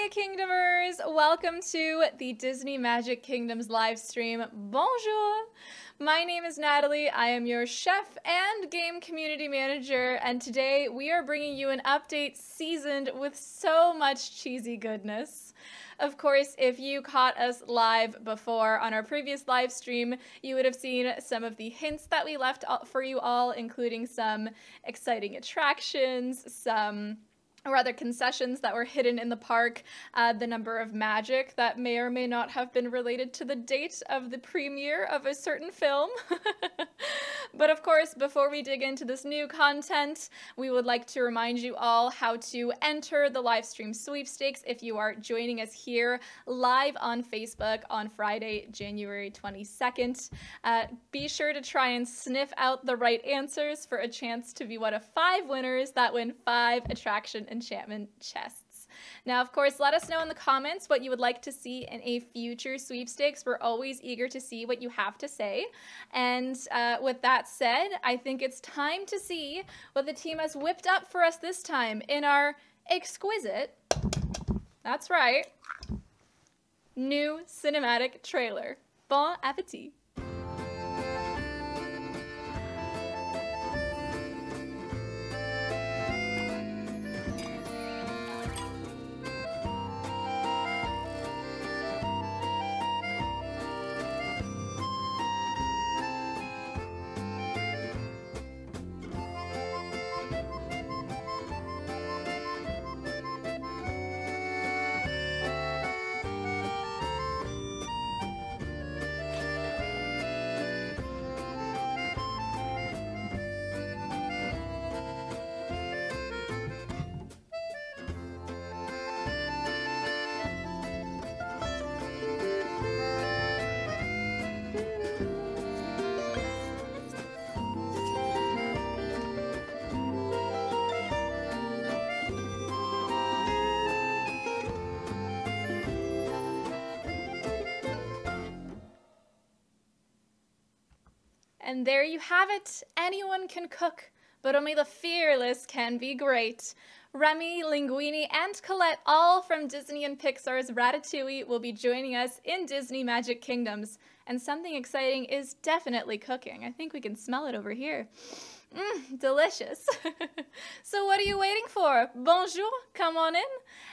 Hi Kingdomers! Welcome to the Disney Magic Kingdoms live stream. Bonjour! My name is Natalie, I am your chef and game community manager, and today we are bringing you an update seasoned with so much cheesy goodness. Of course, if you caught us live before on our previous live stream, you would have seen some of the hints that we left for you all, including some exciting attractions, some other concessions that were hidden in the park, the number of magic that may or may not have been related to the date of the premiere of a certain film. But of course, before we dig into this new content, we would like to remind you all how to enter the live stream sweepstakes if you are joining us here live on Facebook on Friday, January 22nd. Be sure to try and sniff out the right answers for a chance to be one of 5 winners that win 5 attraction enchantment chests. Now, of course, let us know in the comments what you would like to see in a future sweepstakes. We're always eager to see what you have to say. And with that said, I think it's time to see what the team has whipped up for us this time in our exquisite, that's right, new cinematic trailer. Bon appetit! And there you have it. Anyone can cook, but only the fearless can be great. Remy, Linguini, and Colette, all from Disney and Pixar's Ratatouille, will be joining us in Disney Magic Kingdoms. And something exciting is definitely cooking. I think we can smell it over here. Delicious. So what are you waiting for? Bonjour, come on in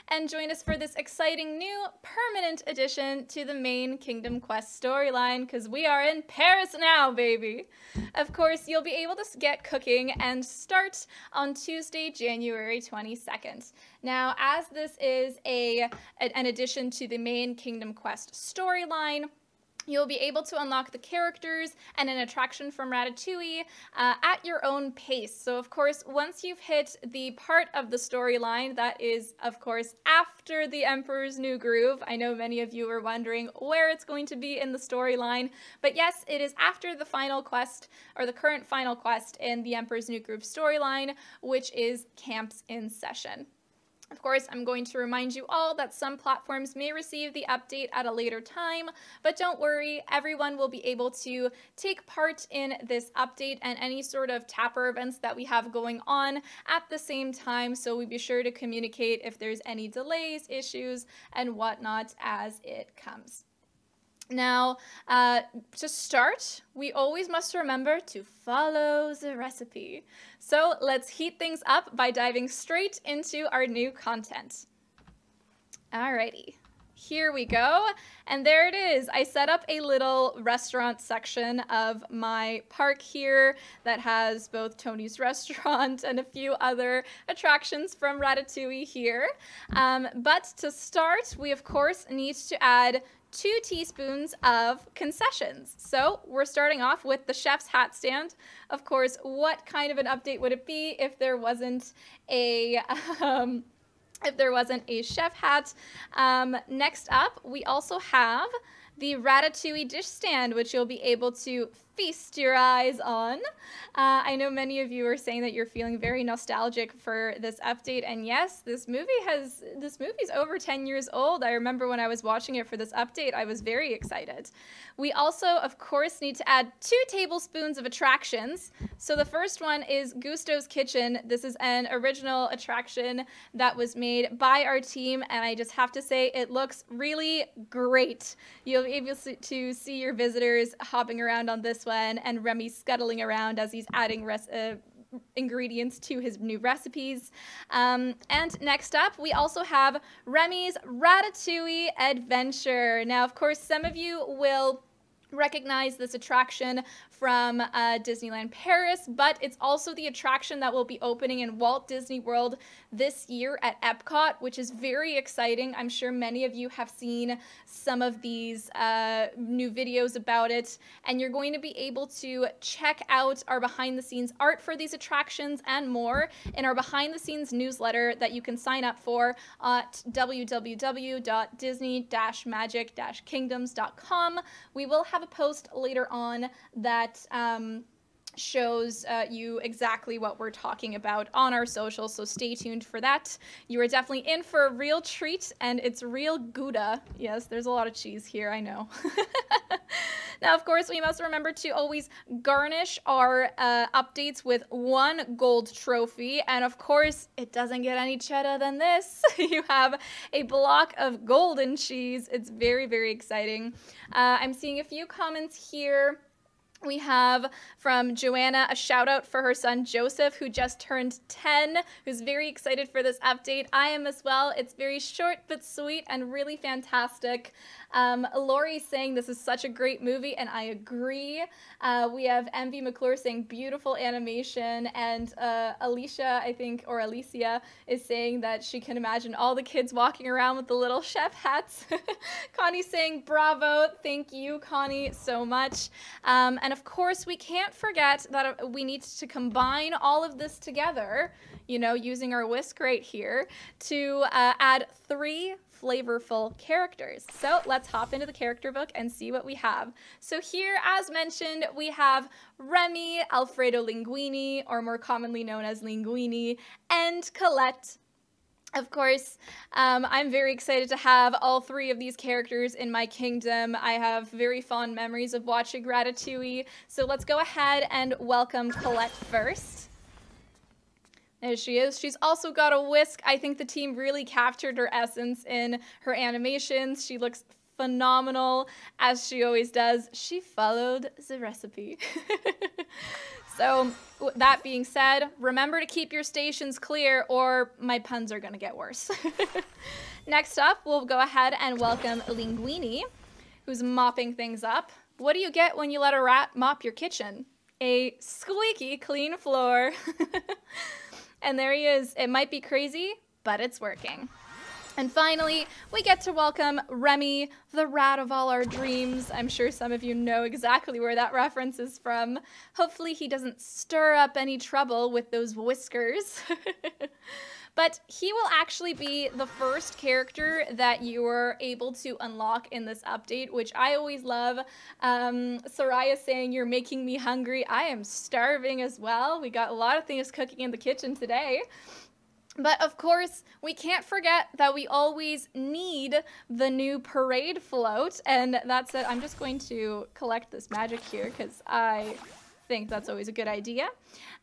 and join us for this exciting new permanent addition to the main Kingdom Quest storyline, because we are in Paris now, baby. Of course, you'll be able to get cooking and start on Tuesday, January 22nd. Now, as this is an addition to the main Kingdom Quest storyline, you'll be able to unlock the characters and an attraction from Ratatouille at your own pace. So, of course, once you've hit the part of the storyline that is, of course, after the Emperor's New Groove, I know many of you were wondering where it's going to be in the storyline, but yes, it is after the final quest, or the current final quest in the Emperor's New Groove storyline, which is Camps in Session. Of course, I'm going to remind you all that some platforms may receive the update at a later time, but don't worry, everyone will be able to take part in this update and any sort of tapper events that we have going on at the same time, so we'll be sure to communicate if there's any delays, issues, and whatnot as it comes. Now, to start, we always must remember to follow the recipe. So let's heat things up by diving straight into our new content. Alrighty, here we go. And there it is. I set up a little restaurant section of my park here that has both Tony's Restaurant and a few other attractions from Ratatouille here. But to start, we of course need to add 2 teaspoons of concessions. So we're starting off with the chef's hat stand. Of course, what kind of an update would it be if there wasn't a chef hat? Next up, we also have the Ratatouille dish stand, which you'll be able to feast your eyes on. I know many of you are saying that you're feeling very nostalgic for this update, and yes, this movie's over 10 years old. I remember when I was watching it for this update, I was very excited. We also, of course, need to add 2 tablespoons of attractions. So the first one is Gusto's Kitchen. This is an original attraction that was made by our team, and I just have to say it looks really great. You'll be able to see your visitors hopping around on this one, and Remy scuttling around as he's adding ingredients to his new recipes. And next up, we also have Remy's Ratatouille Adventure. Now, of course, some of you will recognize this attraction from Disneyland Paris, but it's also the attraction that will be opening in Walt Disney World this year at Epcot, which is very exciting. I'm sure many of you have seen some of these new videos about it, and you're going to be able to check out our behind the scenes art for these attractions and more in our behind the scenes newsletter that you can sign up for at www.disney-magic-kingdoms.com. We will have a post later on that shows you exactly what we're talking about on our socials, so stay tuned for that. You are definitely in for a real treat, and it's real Gouda. Yes, there's a lot of cheese here, I know. Now, of course, we must remember to always garnish our updates with 1 gold trophy, and of course, it doesn't get any cheddar than this. You have a block of golden cheese. It's very, very exciting. I'm seeing a few comments here. We have from Joanna a shout out for her son Joseph, who just turned 10, who's very excited for this update. I am as well. It's very short but sweet and really fantastic. Lori saying this is such a great movie, and I agree. We have MV McClure saying beautiful animation, and Alicia, I think, or Alicia, is saying that she can imagine all the kids walking around with the little chef hats. Connie saying bravo. Thank you, Connie, so much. And of course, we can't forget that we need to combine all of this together, you know, using our whisk right here to add 3 flavorful characters. So let's hop into the character book and see what we have. So here, as mentioned, we have Remy, Alfredo Linguini, or more commonly known as Linguini, and Colette. Of course, I'm very excited to have all 3 of these characters in my kingdom. I have very fond memories of watching Ratatouille. So let's go ahead and welcome Colette first. There she is. She's also got a whisk. I think the team really captured her essence in her animations. She looks phenomenal, as she always does. She followed the recipe. So, that being said, remember to keep your stations clear or my puns are going to get worse. Next up, we'll go ahead and welcome Linguini, who's mopping things up. What do you get when you let a rat mop your kitchen? A squeaky clean floor. And there he is. It might be crazy, but it's working. And finally, we get to welcome Remy, the rat of all our dreams. I'm sure some of you know exactly where that reference is from. Hopefully he doesn't stir up any trouble with those whiskers. But he will actually be the first character that you are able to unlock in this update, which I always love. Soraya saying, "You're making me hungry." I am starving as well. We got a lot of things cooking in the kitchen today. But of course, we can't forget that we always need the new parade float. And that said, I'm just going to collect this magic here because I think that's always a good idea.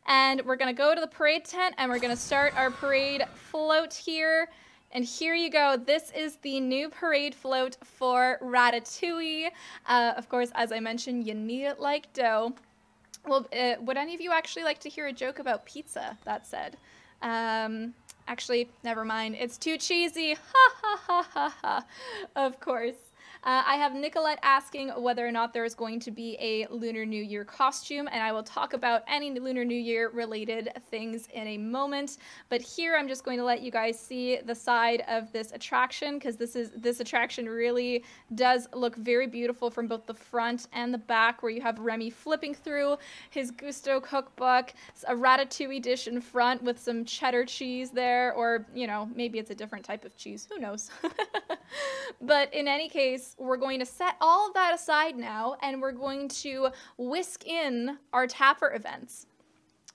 And we're going to go to the parade tent and we're going to start our parade float here. And here you go. This is the new parade float for Ratatouille. Of course, as I mentioned, you need it like dough. Well, would any of you actually like to hear a joke about pizza, that said? Actually, never mind. It's too cheesy. Ha ha ha ha ha. Of course. I have Nicolette asking whether or not there is going to be a Lunar New Year costume, and I will talk about any Lunar New Year related things in a moment. But here I'm just going to let you guys see the side of this attraction, because this attraction really does look very beautiful from both the front and the back, where you have Remy flipping through his Gusto cookbook, a Ratatouille dish in front with some cheddar cheese there, or, you know, maybe it's a different type of cheese. Who knows? But in any case, we're going to set all of that aside now, and we're going to whisk in our tapper events.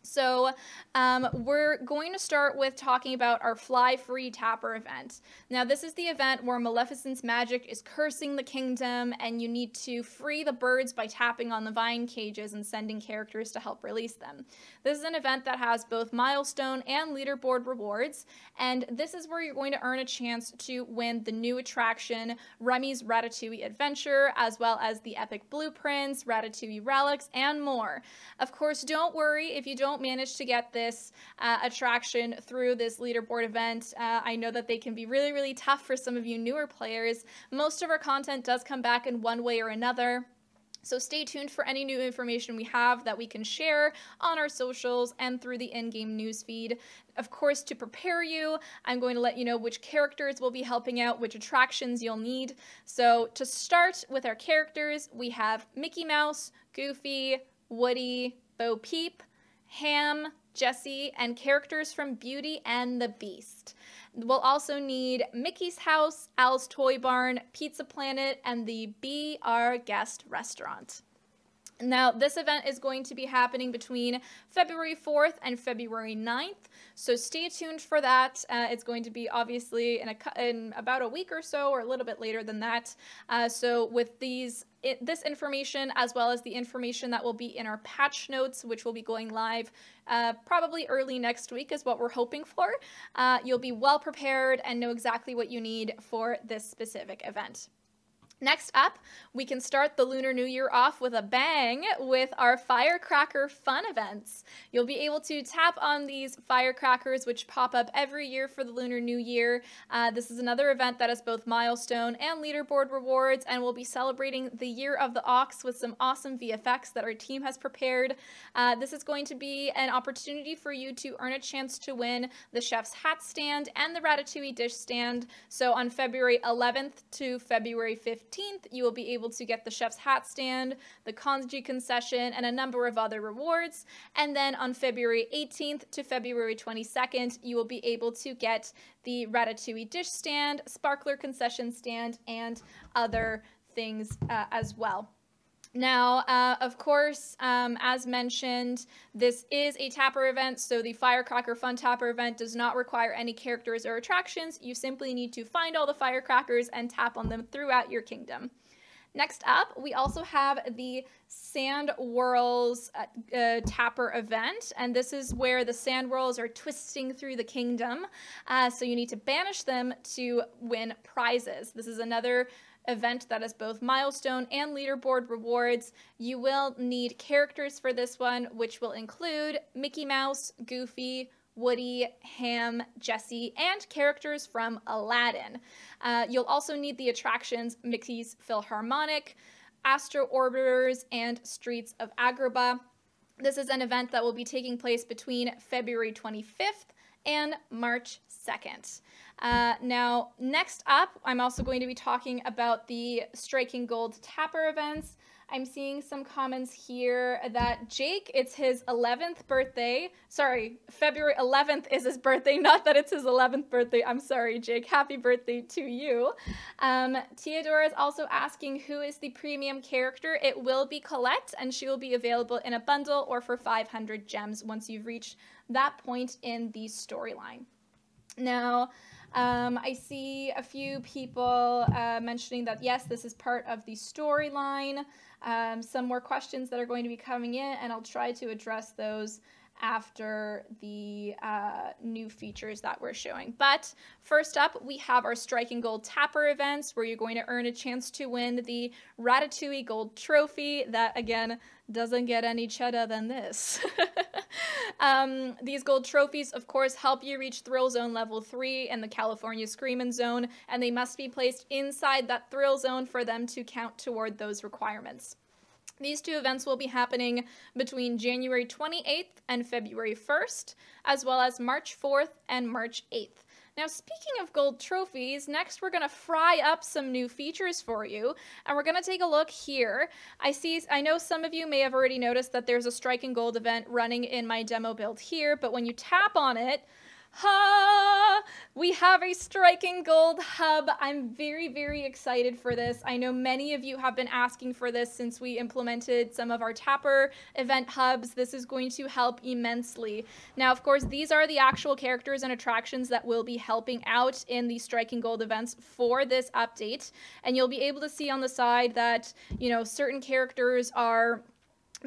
So we're going to start with talking about our Fly Free Tapper event. Now, this is the event where Maleficent's magic is cursing the kingdom, and you need to free the birds by tapping on the vine cages and sending characters to help release them. This is an event that has both milestone and leaderboard rewards, and this is where you're going to earn a chance to win the new attraction, Remy's Ratatouille Adventure, as well as the epic blueprints, Ratatouille relics, and more. Of course, don't worry if you don't manage to get this attraction through this leaderboard event. I know that they can be really, really tough for some of you newer players. Most of our content does come back in one way or another. So stay tuned for any new information we have that we can share on our socials and through the in-game newsfeed. Of course, to prepare you, I'm going to let you know which characters will be helping out, which attractions you'll need. So to start with our characters, we have Mickey Mouse, Goofy, Woody, Bo Peep, Ham, Jessie, and characters from Beauty and the Beast. We'll also need Mickey's House, Al's Toy Barn, Pizza Planet, and the Be Our Guest restaurant. Now, this event is going to be happening between February 4th and February 9th, so stay tuned for that. It's going to be obviously in about a week or so, or a little bit later than that. So with this information, as well as the information that will be in our patch notes, which will be going live probably early next week is what we're hoping for, you'll be well prepared and know exactly what you need for this specific event. Next up, we can start the Lunar New Year off with a bang with our Firecracker Fun events. You'll be able to tap on these firecrackers, which pop up every year for the Lunar New Year. This is another event that has both milestone and leaderboard rewards, and we'll be celebrating the Year of the Ox with some awesome VFX that our team has prepared. This is going to be an opportunity for you to earn a chance to win the Chef's Hat stand and the Ratatouille dish stand. So on February 11th to February 15th, you will be able to get the Chef's Hat stand, the Kanji concession, and a number of other rewards. And then on February 18th to February 22nd, you will be able to get the Ratatouille dish stand, Sparkler concession stand, and other things as well. Now, of course, as mentioned, this is a tapper event, so the Firecracker Fun tapper event does not require any characters or attractions. You simply need to find all the firecrackers and tap on them throughout your kingdom. Next up, we also have the SandWhirls tapper event, and this is where the SandWhirls are twisting through the kingdom, so you need to banish them to win prizes. This is another event that is both milestone and leaderboard rewards. You will need characters for this one, which will include Mickey Mouse, Goofy, Woody, Ham, Jessie, and characters from Aladdin. You'll also need the attractions Mickey's Philharmonic, Astro Orbiters, and Streets of Agrabah. This is an event that will be taking place between February 25th and March 2nd. Now, next up, I'm also going to be talking about the Striking Gold Tapper events. I'm seeing some comments here that Jake, it's his 11th birthday. Sorry, February 11th is his birthday, not that it's his 11th birthday. I'm sorry, Jake. Happy birthday to you. Theodora is also asking who is the premium character. It will be Colette, and she will be available in a bundle or for 500 gems once you've reached that point in the storyline. Now, I see a few people mentioning that, yes, this is part of the storyline. Some more questions that are going to be coming in, and I'll try to address those after the new features that we're showing. But first up, we have our Striking Gold Tapper events, where you're going to earn a chance to win the Ratatouille Gold Trophy that, again, doesn't get any cheddar than this. These gold trophies, of course, help you reach Thrill Zone Level 3 and the California Screamin' Zone, and they must be placed inside that Thrill Zone for them to count toward those requirements. These two events will be happening between January 28th and February 1st, as well as March 4th and March 8th. Now, speaking of gold trophies, next we're going to fry up some new features for you, and we're going to take a look here. I know some of you may have already noticed that there's a Striking Gold event running in my demo build here, but when you tap on it, Ha! We have a striking gold hub. I'm very, very excited for this. I know many of you have been asking for this since we implemented some of our Tapper event hubs. This is going to help immensely. Now, of course, these are the actual characters and attractions that will be helping out in the striking gold events for this update. And you'll be able to see on the side that, you know, certain characters are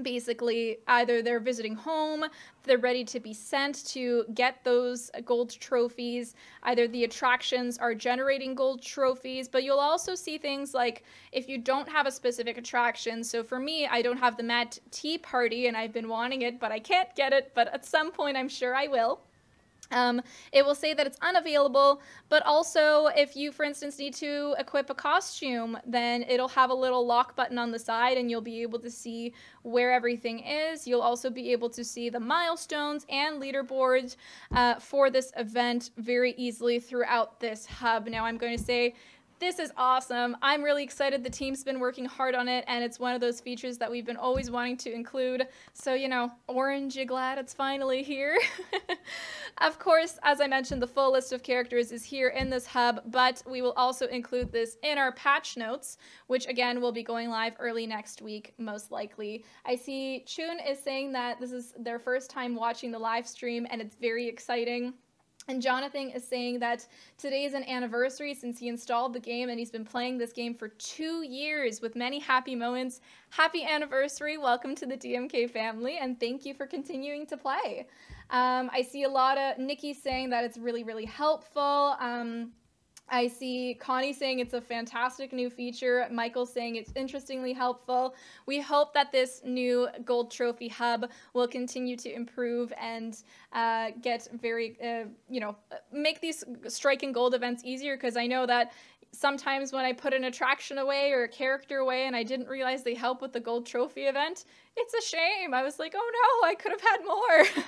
basically either they're visiting home, they're ready to be sent to get those gold trophies, either the attractions are generating gold trophies, but you'll also see things like if you don't have a specific attraction. So for me, I don't have the Mad Tea Party and I've been wanting it, but I can't get it, but at some point I'm sure I will. It will say that it's unavailable, but also if you, for instance, need to equip a costume, then it'll have a little lock button on the side and you'll be able to see where everything is. You'll also be able to see the milestones and leaderboards for this event very easily throughout this hub. Now I'm going to say, this is awesome. I'm really excited. The team's been working hard on it, and it's one of those features that we've been always wanting to include. So, you know, Orange, you glad it's finally here? Of course, as I mentioned, the full list of characters is here in this hub, but we will also include this in our patch notes, which again will be going live early next week, most likely. I see Chun is saying that this is their first time watching the live stream, and it's very exciting. And Jonathan is saying that today is an anniversary since he installed the game and he's been playing this game for 2 years with many happy moments. Happy anniversary. Welcome to the DMK family and thank you for continuing to play. I see a lot of Nikki saying that it's really, really helpful. I see Connie saying it's a fantastic new feature. Michael saying it's interestingly helpful. We hope that this new gold trophy hub will continue to improve and get very, you know, make these striking gold events easier, because I know that sometimes when I put an attraction away or a character away and I didn't realize they help with the gold trophy event, it's a shame. I was like, oh no, I could have had more.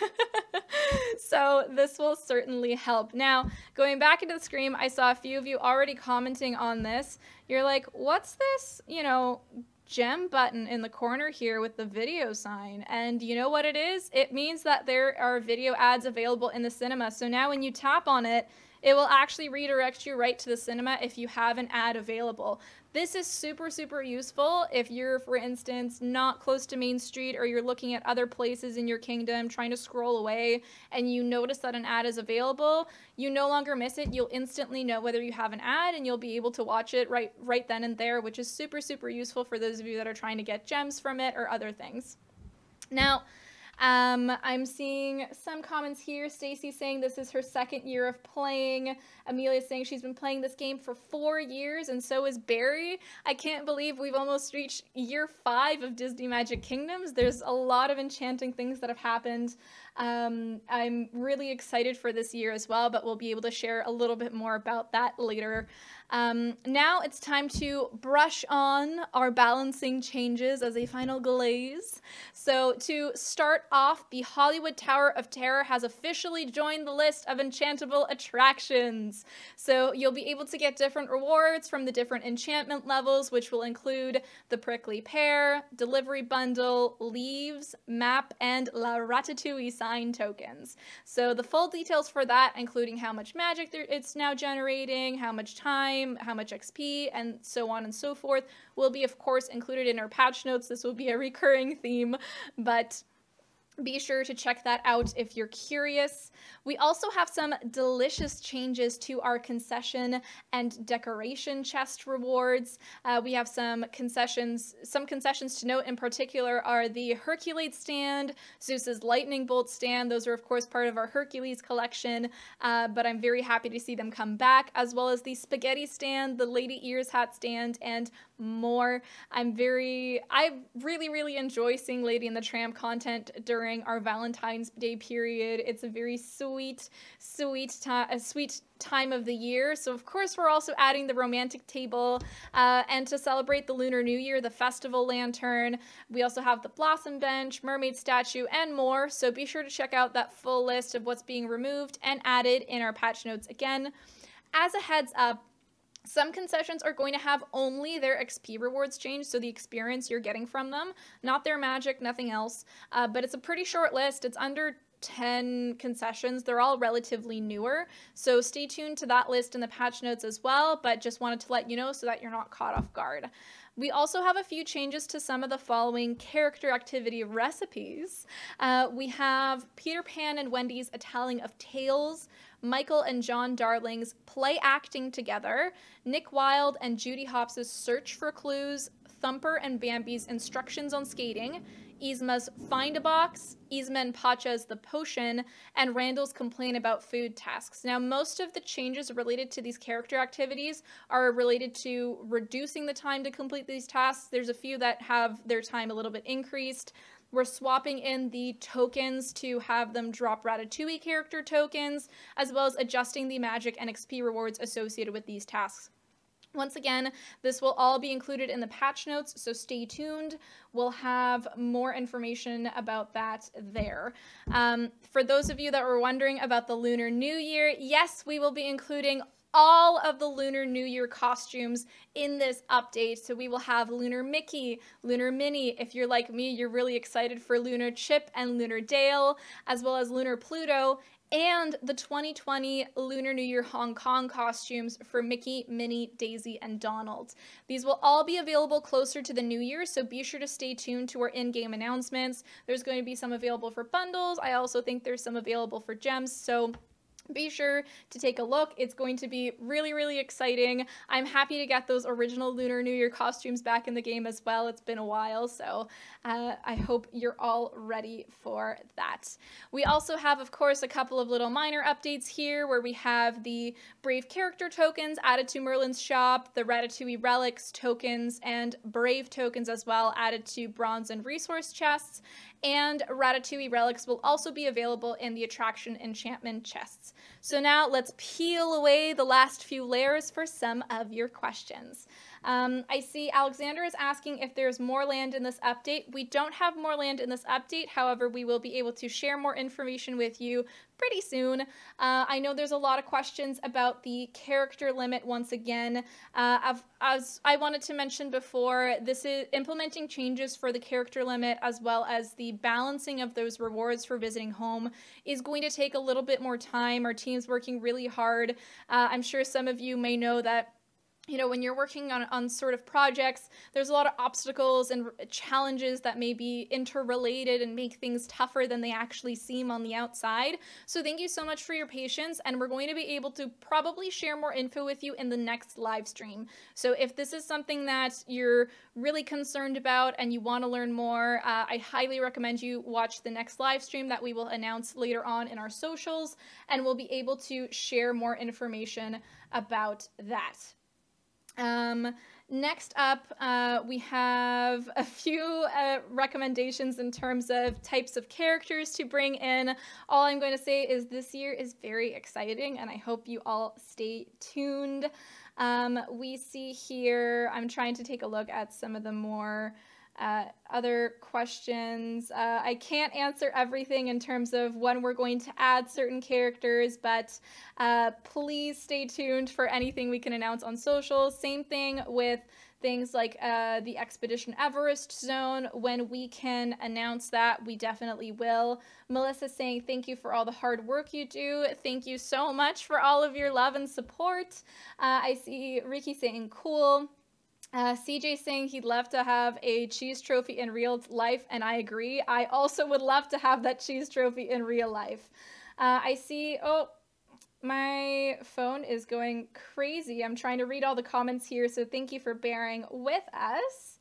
So this will certainly help. Now, going back into the screen, I saw a few of you already commenting on this. You're like, what's this, you know, gem button in the corner here with the video sign? And you know what it is? It means that there are video ads available in the cinema. So now when you tap on it, it will actually redirect you right to the cinema if you have an ad available. This is super, super useful if you're, for instance, not close to Main Street or you're looking at other places in your kingdom trying to scroll away and you notice that an ad is available. You no longer miss it. You'll instantly know whether you have an ad and you'll be able to watch it right then and there, which is super, super useful for those of you that are trying to get gems from it or other things. Now, I'm seeing some comments here. Stacy saying this is her 2nd year of playing. Amelia saying she's been playing this game for 4 years, and so is Barry. I can't believe we've almost reached year 5 of Disney Magic Kingdoms. There's a lot of enchanting things that have happened. I'm really excited for this year as well, but we'll be able to share a little bit more about that later. Now it's time to brush on our balancing changes as a final glaze. So to start off, the Hollywood Tower of Terror has officially joined the list of enchantable attractions. So you'll be able to get different rewards from the different enchantment levels, which will include the Prickly Pear, Delivery Bundle, Leaves, Map, and La Ratatouille sign tokens. So the full details for that, including how much magic it's now generating, how much time, how much XP, and so on and so forth, will be, of course, included in our patch notes. This will be a recurring theme, but be sure to check that out if you're curious. We also have some delicious changes to our concession and decoration chest rewards. We have some concessions to note in particular are the Hercules stand, Zeus's lightning bolt stand. Those are of course part of our Hercules collection, but I'm very happy to see them come back, as well as the spaghetti stand, the Lady Ears hat stand, and more. I really enjoy seeing Lady and the Tramp content during our Valentine's Day period. It's a very sweet time of the year. So of course we're also adding the romantic table, and to celebrate the Lunar New Year, the festival lantern. We also have the blossom bench, mermaid statue, and more. So be sure to check out that full list of what's being removed and added in our patch notes again. As a heads up, some concessions are going to have only their XP rewards change, so the experience you're getting from them, not their magic, nothing else. But it's a pretty short list. It's under 10 concessions. They're all relatively newer, so stay tuned to that list in the patch notes as well, but just wanted to let you know so that you're not caught off guard. We also have a few changes to some of the following character activity recipes. We have Peter Pan and Wendy's A Telling of Tales, Michael and John Darling's Play Acting Together, Nick Wilde and Judy Hopps' Search for Clues, Thumper and Bambi's Instructions on Skating, Yzma's Find a Box, Yzma and Pacha's The Potion, and Randall's Complain About Food tasks. Now, most of the changes related to these character activities are related to reducing the time to complete these tasks. There's a few that have their time a little bit increased. We're swapping in the tokens to have them drop Ratatouille character tokens, as well as adjusting the magic and XP rewards associated with these tasks. Once again, this will all be included in the patch notes, so stay tuned. We'll have more information about that there. For those of you that were wondering about the Lunar New Year, yes, we will be including all of the Lunar New Year costumes in this update. So we will have Lunar Mickey, Lunar Minnie. If you're like me, you're really excited for Lunar Chip and Lunar Dale, as well as Lunar Pluto, and the 2020 Lunar New Year Hong Kong costumes for Mickey, Minnie, Daisy, and Donald. These will all be available closer to the New Year, so be sure to stay tuned to our in-game announcements. There's going to be some available for bundles. I also think there's some available for gems, so be sure to take a look. It's going to be really, really exciting. I'm happy to get those original Lunar New Year costumes back in the game as well. It's been a while, so I hope you're all ready for that. We also have, of course, a couple of little minor updates here where we have the Brave character tokens added to Merlin's shop, the Ratatouille relics tokens, and Brave tokens as well added to bronze and resource chests, and Ratatouille relics will also be available in the attraction enchantment chests. So now let's peel away the last few layers for some of your questions. I see Alexander is asking if there's more land in this update. We don't have more land in this update. However, we will be able to share more information with you pretty soon. I know there's a lot of questions about the character limit once again. As I wanted to mention before, this is implementing changes for the character limit as well as the balancing of those rewards for visiting home is going to take a little bit more time. Our team's working really hard. I'm sure some of you may know that when you're working on sort of projects, there's a lot of obstacles and challenges that may be interrelated and make things tougher than they actually seem on the outside. So thank you so much for your patience, and we're going to be able to probably share more info with you in the next live stream. So if this is something that you're really concerned about and you want to learn more, I highly recommend you watch the next live stream that we will announce later on in our socials, and we'll be able to share more information about that. Next up, we have a few recommendations in terms of types of characters to bring in. All I'm going to say is this year is very exciting, and I hope you all stay tuned. We see here, I'm trying to take a look at some of the more other questions. I can't answer everything in terms of when we're going to add certain characters, but please stay tuned for anything we can announce on social. Same thing with things like the Expedition Everest zone. When we can announce that, we definitely will. Melissa saying thank you for all the hard work you do. Thank you so much for all of your love and support. I see Ricky saying cool. CJ saying he'd love to have a cheese trophy in real life, and I agree. I also would love to have that cheese trophy in real life. I see, oh, my phone is going crazy. I'm trying to read all the comments here, so thank you for bearing with us.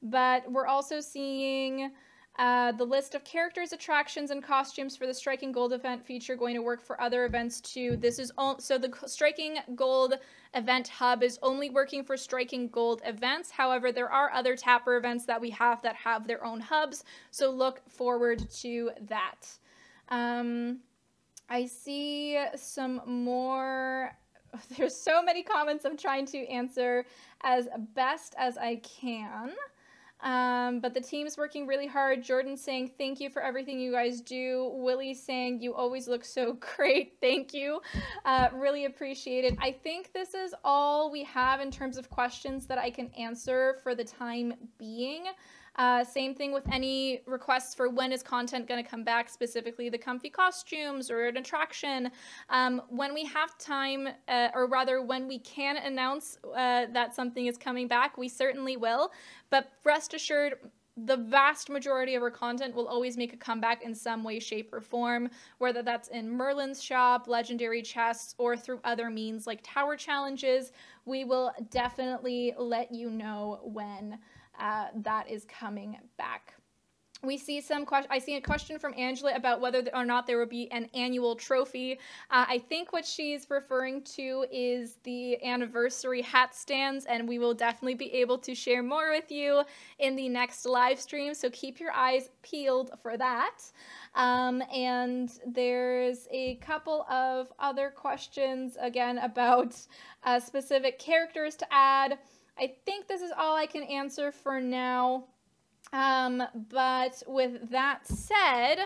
But we're also seeing the list of characters, attractions, and costumes for the Striking Gold event feature going to work for other events too. This is so the Striking Gold event hub is only working for Striking Gold events. However, there are other Tapper events that we have that have their own hubs, so look forward to that. I see some more. There's so many comments I'm trying to answer as best as I can. But the team's working really hard. Jordan saying, thank you for everything you guys do. Willie saying, you always look so great. Thank you. Really appreciate it. I think this is all we have in terms of questions that I can answer for the time being. Same thing with any requests for when is content going to come back, specifically the comfy costumes or an attraction. When we have time, or rather when we can announce that something is coming back, we certainly will. But rest assured, the vast majority of our content will always make a comeback in some way, shape, or form, whether that's in Merlin's shop, legendary chests, or through other means like tower challenges. We will definitely let you know when that is coming back. We see I see a question from Angela about whether or not there will be an annual trophy. I think what she's referring to is the anniversary hat stands, and we will definitely be able to share more with you in the next live stream, so keep your eyes peeled for that. And there's a couple of other questions, again, about specific characters to add. I think this is all I can answer for now. But with that said,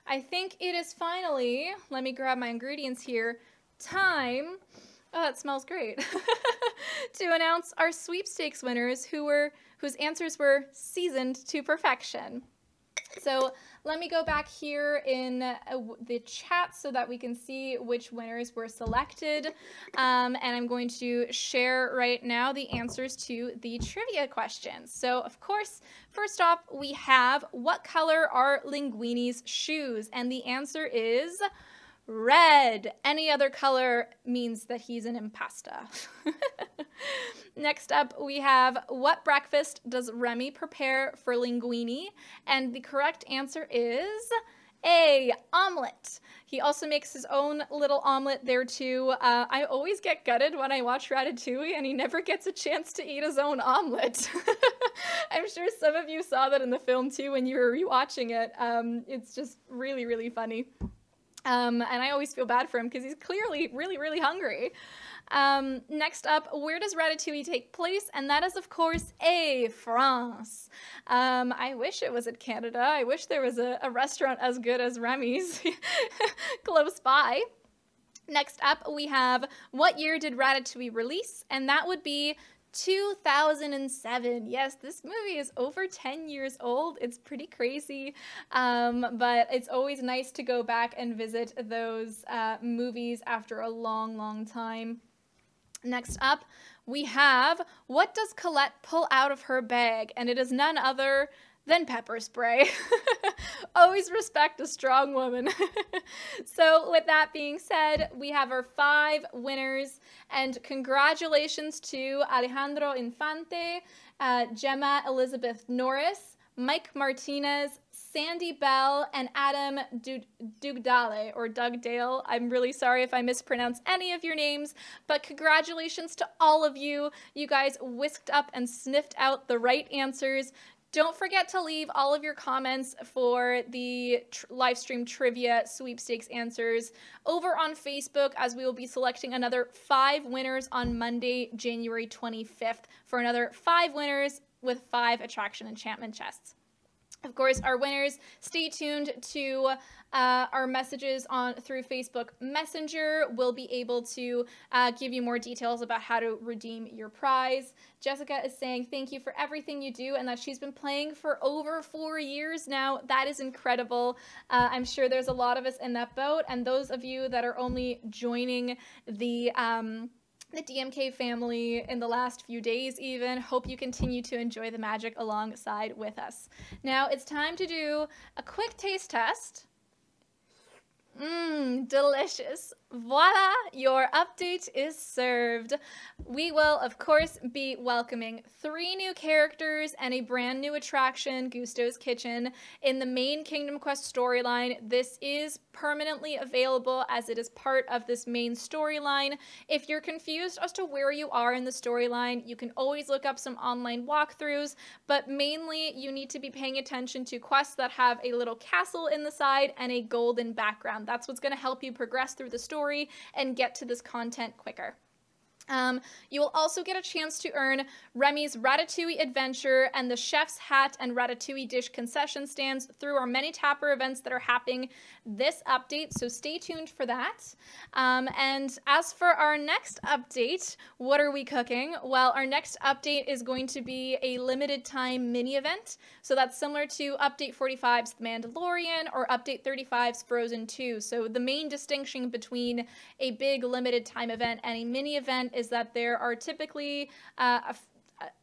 I think it is finally, let me grab my ingredients here, time, oh, that smells great, to announce our sweepstakes winners whose answers were seasoned to perfection. So let me go back here in the chat so that we can see which winners were selected. And I'm going to share right now the answers to the trivia questions. So, of course, first off, we have, what color are Linguini's shoes? And the answer is red. Any other color means that he's an impasta. Next up, we have, what breakfast does Remy prepare for Linguini? And the correct answer is A, omelet. He also makes his own little omelet there too. I always get gutted when I watch Ratatouille and he never gets a chance to eat his own omelet. I'm sure some of you saw that in the film too when you were rewatching it. It's just really, really funny. And I always feel bad for him because he's clearly really, really hungry. Next up, where does Ratatouille take place? And that is, of course, A, France. I wish it was in Canada. I wish there was a restaurant as good as Remy's close by. Next up, we have, what year did Ratatouille release? And that would be 2007. Yes, this movie is over 10 years old. It's pretty crazy, but it's always nice to go back and visit those movies after a long, long time. Next up, we have, what does Colette pull out of her bag? And it is none other than pepper spray. Always respect a strong woman. So with that being said, we have our 5 winners, and congratulations to Alejandro Infante, Gemma Elizabeth Norris, Mike Martinez, Sandy Bell, and Adam Dugdale, or Dugdale. I'm really sorry if I mispronounce any of your names, but congratulations to all of you. You guys whisked up and sniffed out the right answers. Don't forget to leave all of your comments for the live stream trivia sweepstakes answers over on Facebook, as we will be selecting another 5 winners on Monday, January 25th, for another 5 winners with 5 attraction enchantment chests. Of course, our winners, stay tuned to our messages through Facebook Messenger. We'll be able to give you more details about how to redeem your prize. Jessica is saying thank you for everything you do, and that she's been playing for over 4 years now. That is incredible. I'm sure there's a lot of us in that boat, and those of you that are only joining the DMK family in the last few days even, hope you continue to enjoy the magic alongside with us. Now it's time to do a quick taste test. Delicious. Voila, your update is served. We will, of course, be welcoming 3 new characters and a brand new attraction, Gusto's Kitchen, in the main Kingdom Quest storyline. This is permanently available as it is part of this main storyline. If you're confused as to where you are in the storyline, you can always look up some online walkthroughs, but mainly you need to be paying attention to quests that have a little castle in the side and a golden background. That's what's going to help you progress through the story and get to this content quicker. You will also get a chance to earn Remy's Ratatouille Adventure and the Chef's Hat and Ratatouille Dish concession stands through our many tapper events that are happening this update, so stay tuned for that. And as for our next update, what are we cooking? Well, our next update is going to be a limited time mini event, so that's similar to Update 45's The Mandalorian or Update 35's Frozen 2. So the main distinction between a big limited time event and a mini event is that there are typically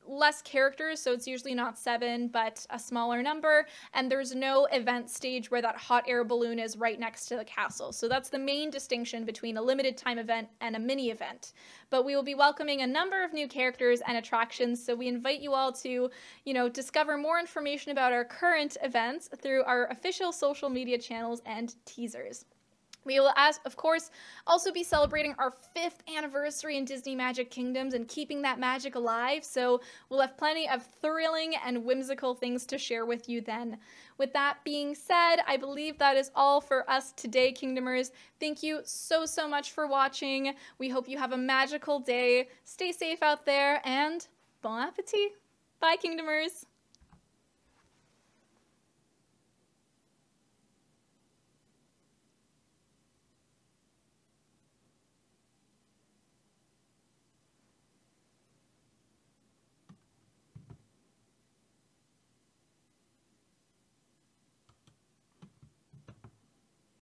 less characters, so it's usually not 7, but a smaller number, and there's no event stage where that hot air balloon is right next to the castle. So that's the main distinction between a limited time event and a mini event. But we will be welcoming a number of new characters and attractions, so we invite you all to, discover more information about our current events through our official social media channels and teasers. We will, of course, also be celebrating our 5th anniversary in Disney Magic Kingdoms and keeping that magic alive, so we'll have plenty of thrilling and whimsical things to share with you then. With that being said, I believe that is all for us today, Kingdomers. Thank you so much for watching. We hope you have a magical day. Stay safe out there, and bon appetit! Bye, Kingdomers!